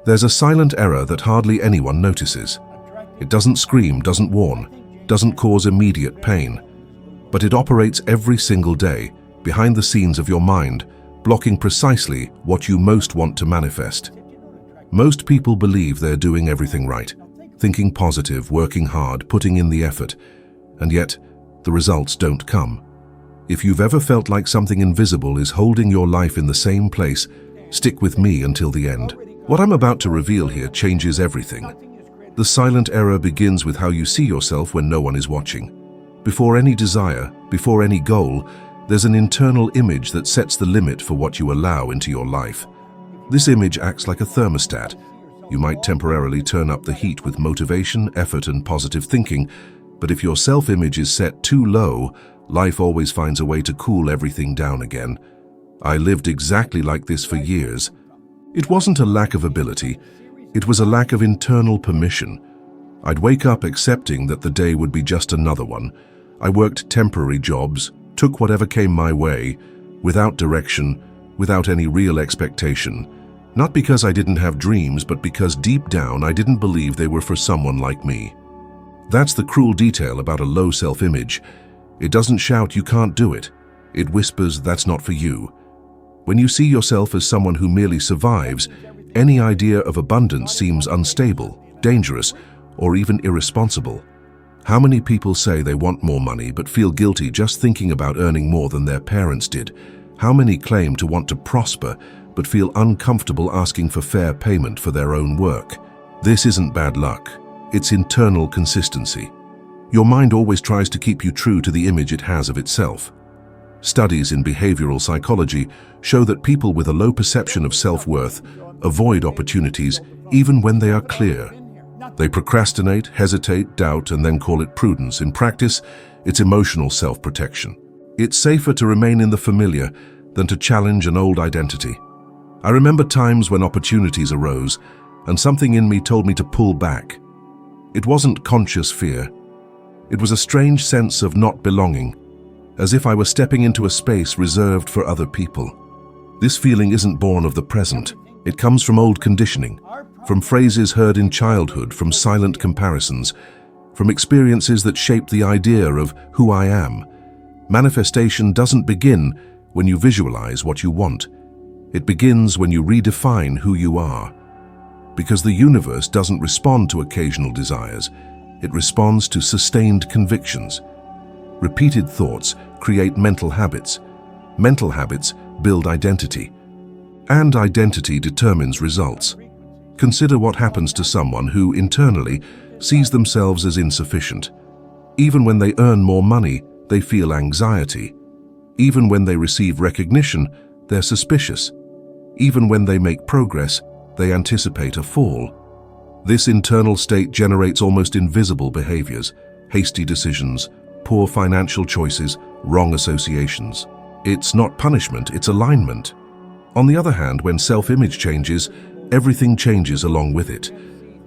There's a silent error that hardly anyone notices. It doesn't scream, doesn't warn, doesn't cause immediate pain, but it operates every single day behind the scenes of your mind, blocking precisely what you most want to manifest. Most people believe they're doing everything right, thinking positive, working hard, putting in the effort, and yet the results don't come. If you've ever felt like something invisible is holding your life in the same place, stick with me until the end. What I'm about to reveal here changes everything. The silent error begins with how you see yourself when no one is watching. Before any desire, before any goal, there's an internal image that sets the limit for what you allow into your life. This image acts like a thermostat. You might temporarily turn up the heat with motivation, effort, and positive thinking, but if your self-image is set too low, life always finds a way to cool everything down again. I lived exactly like this for years. It wasn't a lack of ability, it was a lack of internal permission. I'd wake up accepting that the day would be just another one. I worked temporary jobs, took whatever came my way, without direction, without any real expectation. Not because I didn't have dreams, but because deep down I didn't believe they were for someone like me. That's the cruel detail about a low self-image. It doesn't shout you can't do it. It whispers that's not for you. When you see yourself as someone who merely survives, any idea of abundance seems unstable, dangerous, or even irresponsible. How many people say they want more money but feel guilty just thinking about earning more than their parents did? How many claim to want to prosper but feel uncomfortable asking for fair payment for their own work? This isn't bad luck. It's internal consistency. Your mind always tries to keep you true to the image it has of itself. Studies in behavioral psychology show that people with a low perception of self-worth avoid opportunities even when they are clear. They procrastinate, hesitate, doubt, and then call it prudence. In practice, it's emotional self-protection. It's safer to remain in the familiar than to challenge an old identity. I remember times when opportunities arose and something in me told me to pull back. It wasn't conscious fear. It was a strange sense of not belonging, as if I were stepping into a space reserved for other people. This feeling isn't born of the present. It comes from old conditioning, from phrases heard in childhood, from silent comparisons, from experiences that shape the idea of who I am. Manifestation doesn't begin when you visualize what you want. It begins when you redefine who you are. Because the universe doesn't respond to occasional desires, it responds to sustained convictions. Repeated thoughts create mental habits. Mental habits build identity. And identity determines results. Consider what happens to someone who, internally, sees themselves as insufficient. Even when they earn more money, they feel anxiety. Even when they receive recognition, they're suspicious. Even when they make progress, they anticipate a fall. This internal state generates almost invisible behaviors, hasty decisions, poor financial choices, wrong associations. It's not punishment, it's alignment. On the other hand, when self-image changes, everything changes along with it.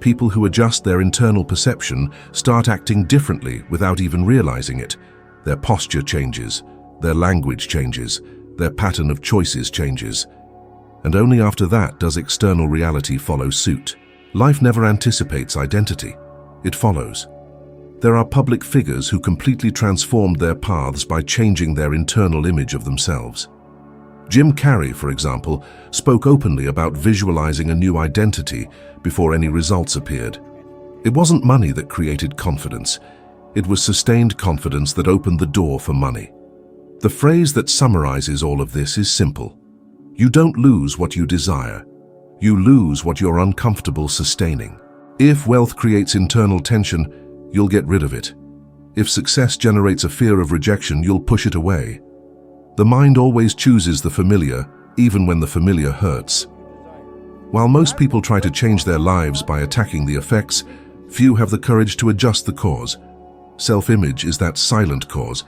People who adjust their internal perception start acting differently without even realizing it. Their posture changes, their language changes, their pattern of choices changes. And only after that does external reality follow suit. Life never anticipates identity, it follows. There are public figures who completely transformed their paths by changing their internal image of themselves. Jim Carrey, for example, spoke openly about visualizing a new identity before any results appeared. It wasn't money that created confidence. It was sustained confidence that opened the door for money. The phrase that summarizes all of this is simple. You don't lose what you desire. You lose what you're uncomfortable sustaining. If wealth creates internal tension, you'll get rid of it. If success generates a fear of rejection, you'll push it away. The mind always chooses the familiar, even when the familiar hurts. While most people try to change their lives by attacking the effects, few have the courage to adjust the cause. Self-image is that silent cause.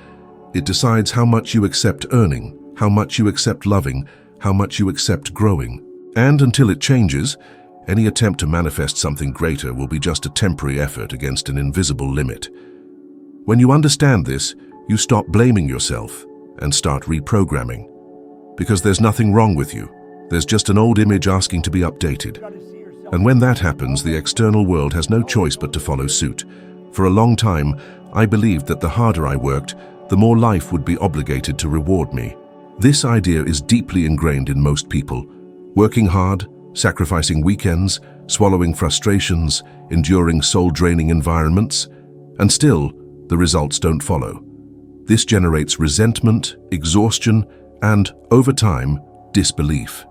It decides how much you accept earning, how much you accept loving, how much you accept growing. And until it changes, any attempt to manifest something greater will be just a temporary effort against an invisible limit. When you understand this, you stop blaming yourself and start reprogramming. Because there's nothing wrong with you. There's just an old image asking to be updated. And when that happens, the external world has no choice but to follow suit. For a long time, I believed that the harder I worked, the more life would be obligated to reward me. This idea is deeply ingrained in most people. Working hard, sacrificing weekends, swallowing frustrations, enduring soul-draining environments, and still, the results don't follow. This generates resentment, exhaustion, and, over time, disbelief.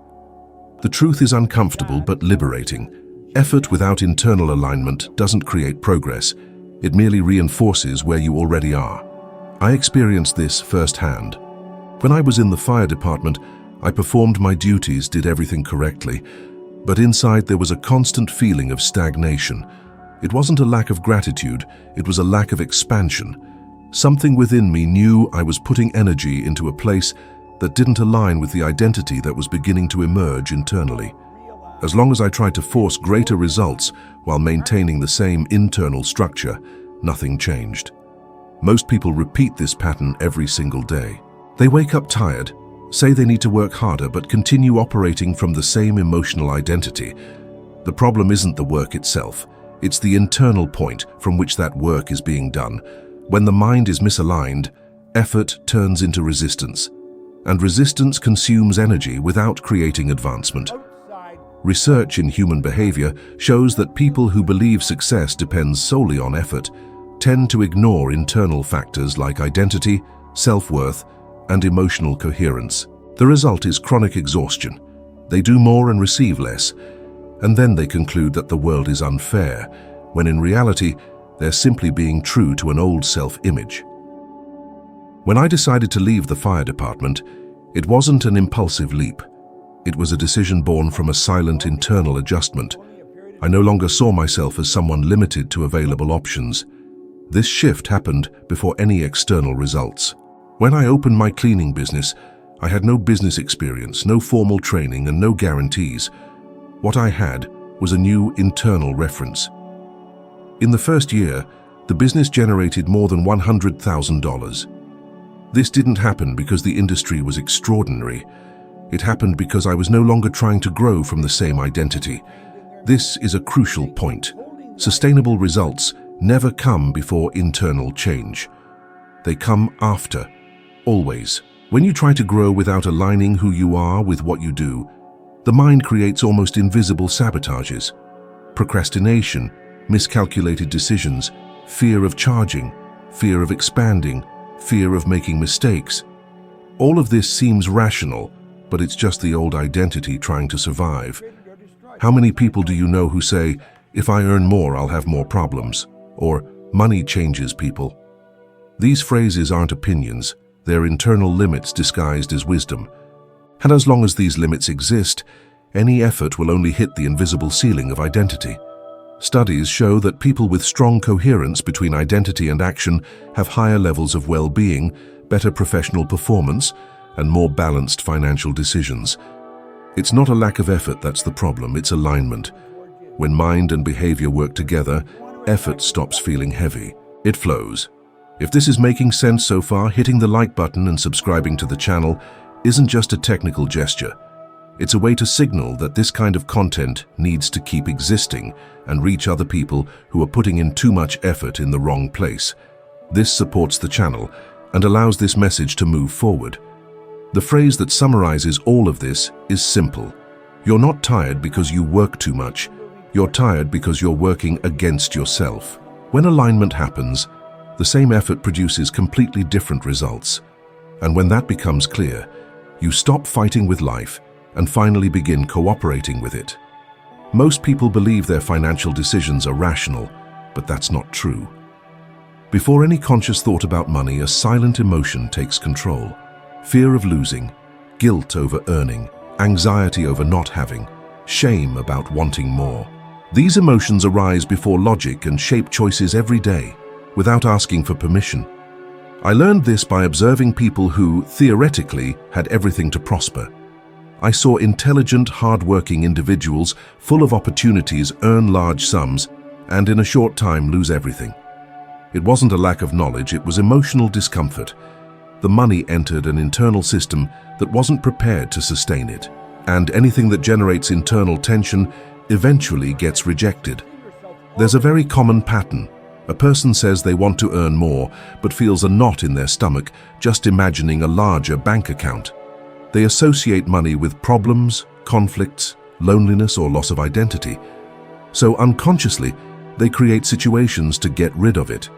The truth is uncomfortable but liberating. Effort without internal alignment doesn't create progress. It merely reinforces where you already are. I experienced this firsthand. When I was in the fire department, I performed my duties, did everything correctly, but inside there was a constant feeling of stagnation. It wasn't a lack of gratitude, it was a lack of expansion. Something within me knew I was putting energy into a place that didn't align with the identity that was beginning to emerge internally. As long as I tried to force greater results while maintaining the same internal structure, nothing changed. Most people repeat this pattern every single day. They wake up tired, say they need to work harder, but continue operating from the same emotional identity. The problem isn't the work itself, it's the internal point from which that work is being done. When the mind is misaligned, effort turns into resistance, and resistance consumes energy without creating advancement. Research in human behavior shows that people who believe success depends solely on effort tend to ignore internal factors like identity, self-worth, and emotional coherence. The result is chronic exhaustion. They do more and receive less, and then they conclude that the world is unfair, when in reality, they're simply being true to an old self-image. When I decided to leave the fire department, it wasn't an impulsive leap. It was a decision born from a silent internal adjustment. I no longer saw myself as someone limited to available options. This shift happened before any external results. When I opened my cleaning business, I had no business experience, no formal training, and no guarantees. What I had was a new internal reference. In the first year, the business generated more than $100,000. This didn't happen because the industry was extraordinary. It happened because I was no longer trying to grow from the same identity. This is a crucial point. Sustainable results never come before internal change. They come after, always. When you try to grow without aligning who you are with what you do, the mind creates almost invisible sabotages. Procrastination, miscalculated decisions, fear of charging, fear of expanding, fear of making mistakes. All of this seems rational, but it's just the old identity trying to survive. How many people do you know who say, "If I earn more, I'll have more problems," or "money changes people"? These phrases aren't opinions, they're internal limits disguised as wisdom. And as long as these limits exist, any effort will only hit the invisible ceiling of identity. Studies show that people with strong coherence between identity and action have higher levels of well-being, better professional performance, and more balanced financial decisions. It's not a lack of effort that's the problem, it's alignment. When mind and behavior work together, effort stops feeling heavy. It flows. If this is making sense so far, hitting the like button and subscribing to the channel isn't just a technical gesture. It's a way to signal that this kind of content needs to keep existing and reach other people who are putting in too much effort in the wrong place. This supports the channel and allows this message to move forward. The phrase that summarizes all of this is simple. You're not tired because you work too much. You're tired because you're working against yourself. When alignment happens, the same effort produces completely different results. And when that becomes clear, you stop fighting with life and finally begin cooperating with it. Most people believe their financial decisions are rational, but that's not true. Before any conscious thought about money, a silent emotion takes control. Fear of losing, guilt over earning, anxiety over not having, shame about wanting more. These emotions arise before logic and shape choices every day, without asking for permission. I learned this by observing people who, theoretically, had everything to prosper. I saw intelligent, hard-working individuals full of opportunities earn large sums and in a short time lose everything. It wasn't a lack of knowledge, it was emotional discomfort. The money entered an internal system that wasn't prepared to sustain it. And anything that generates internal tension eventually gets rejected. There's a very common pattern. A person says they want to earn more, but feels a knot in their stomach just imagining a larger bank account. They associate money with problems, conflicts, loneliness, or loss of identity. So unconsciously, they create situations to get rid of it.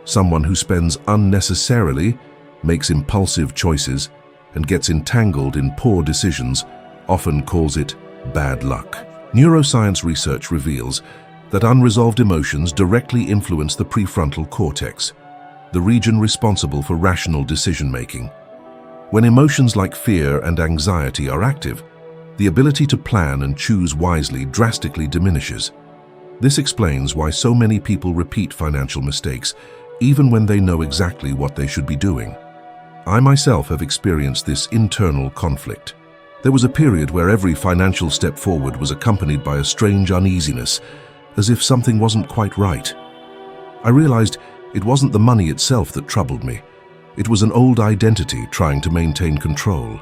Someone who spends unnecessarily, makes impulsive choices, and gets entangled in poor decisions often calls it bad luck. Neuroscience research reveals that unresolved emotions directly influence the prefrontal cortex, the region responsible for rational decision-making. When emotions like fear and anxiety are active, the ability to plan and choose wisely drastically diminishes. This explains why so many people repeat financial mistakes, even when they know exactly what they should be doing. I myself have experienced this internal conflict. There was a period where every financial step forward was accompanied by a strange uneasiness, as if something wasn't quite right. I realized it wasn't the money itself that troubled me. It was an old identity trying to maintain control.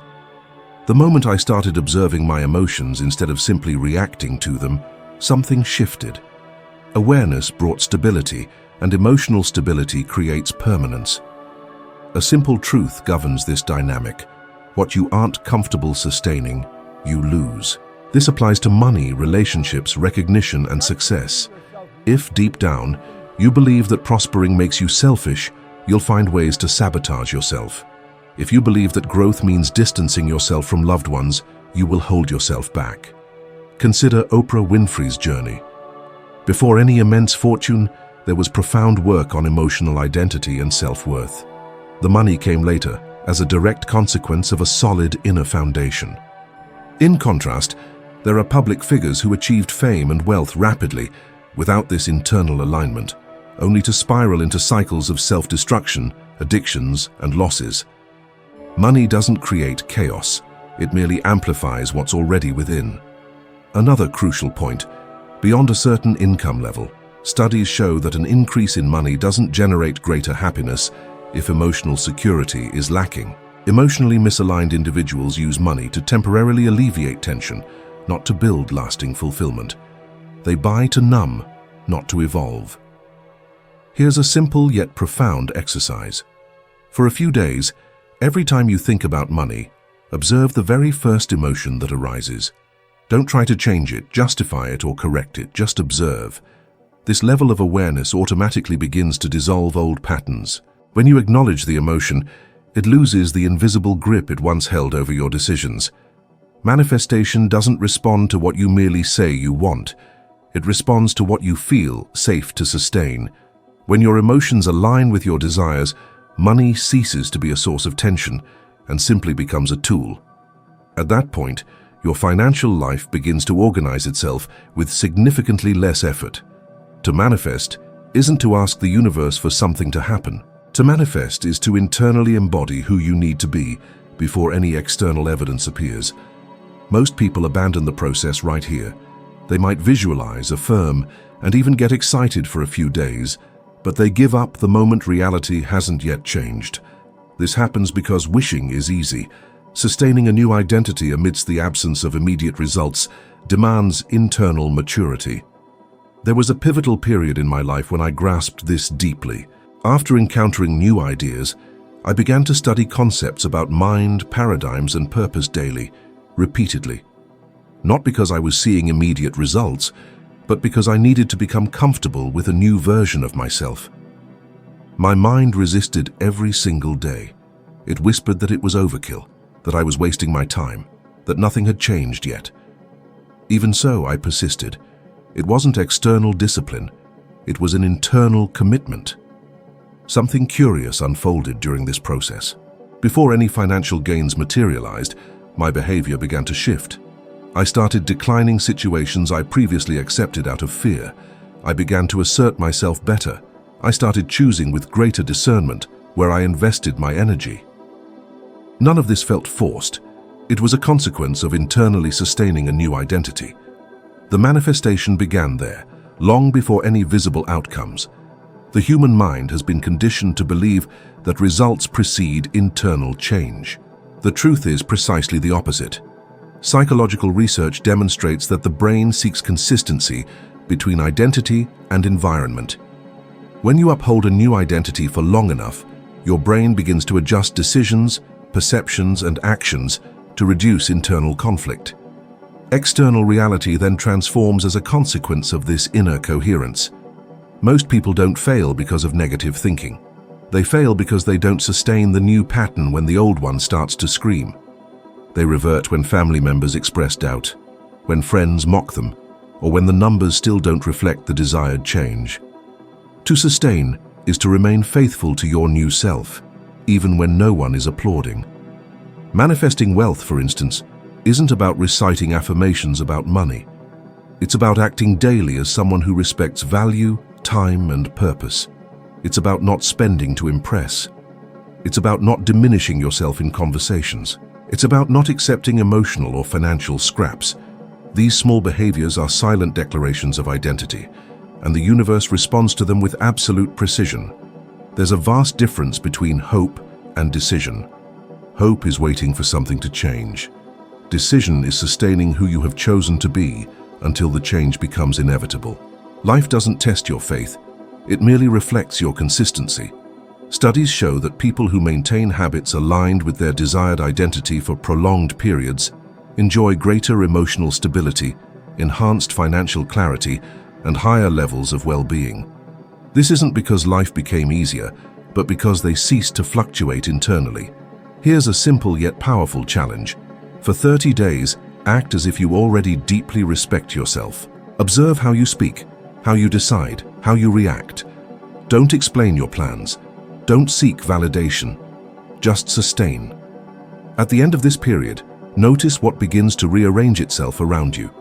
The moment I started observing my emotions instead of simply reacting to them, something shifted. Awareness brought stability, and emotional stability creates permanence. A simple truth governs this dynamic. What you aren't comfortable sustaining, you lose. This applies to money, relationships, recognition, and success. If, deep down, you believe that prospering makes you selfish, you'll find ways to sabotage yourself. If you believe that growth means distancing yourself from loved ones, you will hold yourself back. Consider Oprah Winfrey's journey. Before any immense fortune, there was profound work on emotional identity and self-worth. The money came later, as a direct consequence of a solid inner foundation. In contrast, there are public figures who achieved fame and wealth rapidly, without this internal alignment, only to spiral into cycles of self-destruction, addictions, and losses. Money doesn't create chaos, it merely amplifies what's already within. Another crucial point, beyond a certain income level, studies show that an increase in money doesn't generate greater happiness if emotional security is lacking. Emotionally misaligned individuals use money to temporarily alleviate tension, not to build lasting fulfillment. They buy to numb, not to evolve. Here's a simple yet profound exercise. For a few days, every time you think about money, observe the very first emotion that arises. Don't try to change it, justify it, or correct it, just observe. This level of awareness automatically begins to dissolve old patterns. When you acknowledge the emotion, it loses the invisible grip it once held over your decisions. Manifestation doesn't respond to what you merely say you want. It responds to what you feel safe to sustain. When your emotions align with your desires, money ceases to be a source of tension and simply becomes a tool. At that point, your financial life begins to organize itself with significantly less effort. To manifest isn't to ask the universe for something to happen. To manifest is to internally embody who you need to be before any external evidence appears. Most people abandon the process right here. They might visualize, affirm, and even get excited for a few days, but they give up the moment reality hasn't yet changed. This happens because wishing is easy. Sustaining a new identity amidst the absence of immediate results demands internal maturity. There was a pivotal period in my life when I grasped this deeply. After encountering new ideas, I began to study concepts about mind, paradigms, and purpose daily, repeatedly. Not because I was seeing immediate results, but because I needed to become comfortable with a new version of myself. My mind resisted every single day. It whispered that it was overkill, that I was wasting my time, that nothing had changed yet. Even so, I persisted. It wasn't external discipline, it was an internal commitment. Something curious unfolded during this process. Before any financial gains materialized, my behavior began to shift. I started declining situations I previously accepted out of fear. I began to assert myself better. I started choosing with greater discernment where I invested my energy. None of this felt forced. It was a consequence of internally sustaining a new identity. The manifestation began there, long before any visible outcomes. The human mind has been conditioned to believe that results precede internal change. The truth is precisely the opposite. Psychological research demonstrates that the brain seeks consistency between identity and environment. When you uphold a new identity for long enough, your brain begins to adjust decisions, perceptions, and actions to reduce internal conflict. External reality then transforms as a consequence of this inner coherence. Most people don't fail because of negative thinking. They fail because they don't sustain the new pattern when the old one starts to scream. They revert when family members express doubt, when friends mock them, or when the numbers still don't reflect the desired change. To sustain is to remain faithful to your new self, even when no one is applauding. Manifesting wealth, for instance, isn't about reciting affirmations about money. It's about acting daily as someone who respects value, time, and purpose. It's about not spending to impress. It's about not diminishing yourself in conversations. It's about not accepting emotional or financial scraps. These small behaviors are silent declarations of identity, and the universe responds to them with absolute precision. There's a vast difference between hope and decision. Hope is waiting for something to change. Decision is sustaining who you have chosen to be until the change becomes inevitable. Life doesn't test your faith. It merely reflects your consistency. Studies show that people who maintain habits aligned with their desired identity for prolonged periods enjoy greater emotional stability, enhanced financial clarity, and higher levels of well-being. This isn't because life became easier, but because they ceased to fluctuate internally. Here's a simple yet powerful challenge. For 30 days, act as if you already deeply respect yourself. Observe how you speak, how you decide, how you react. Don't explain your plans. Don't seek validation. Just sustain. At the end of this period, notice what begins to rearrange itself around you.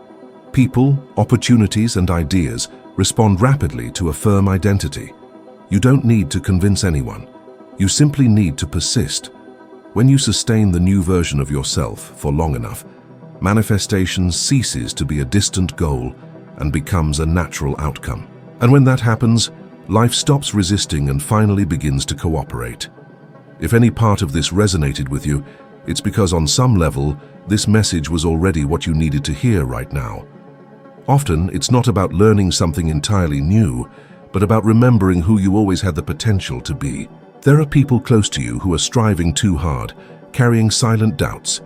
People, opportunities, and ideas respond rapidly to a firm identity. You don't need to convince anyone. You simply need to persist. When you sustain the new version of yourself for long enough, manifestation ceases to be a distant goal and becomes a natural outcome. And when that happens, life stops resisting and finally begins to cooperate. If any part of this resonated with you, it's because on some level, this message was already what you needed to hear right now. Often, it's not about learning something entirely new, but about remembering who you always had the potential to be. There are people close to you who are striving too hard, carrying silent doubts,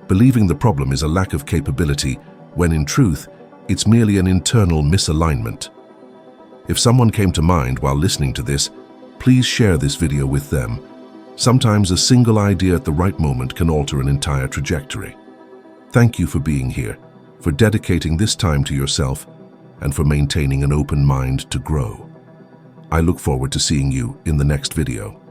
believing the problem is a lack of capability, when in truth, it's merely an internal misalignment. If someone came to mind while listening to this, please share this video with them. Sometimes a single idea at the right moment can alter an entire trajectory. Thank you for being here, for dedicating this time to yourself, and for maintaining an open mind to grow. I look forward to seeing you in the next video.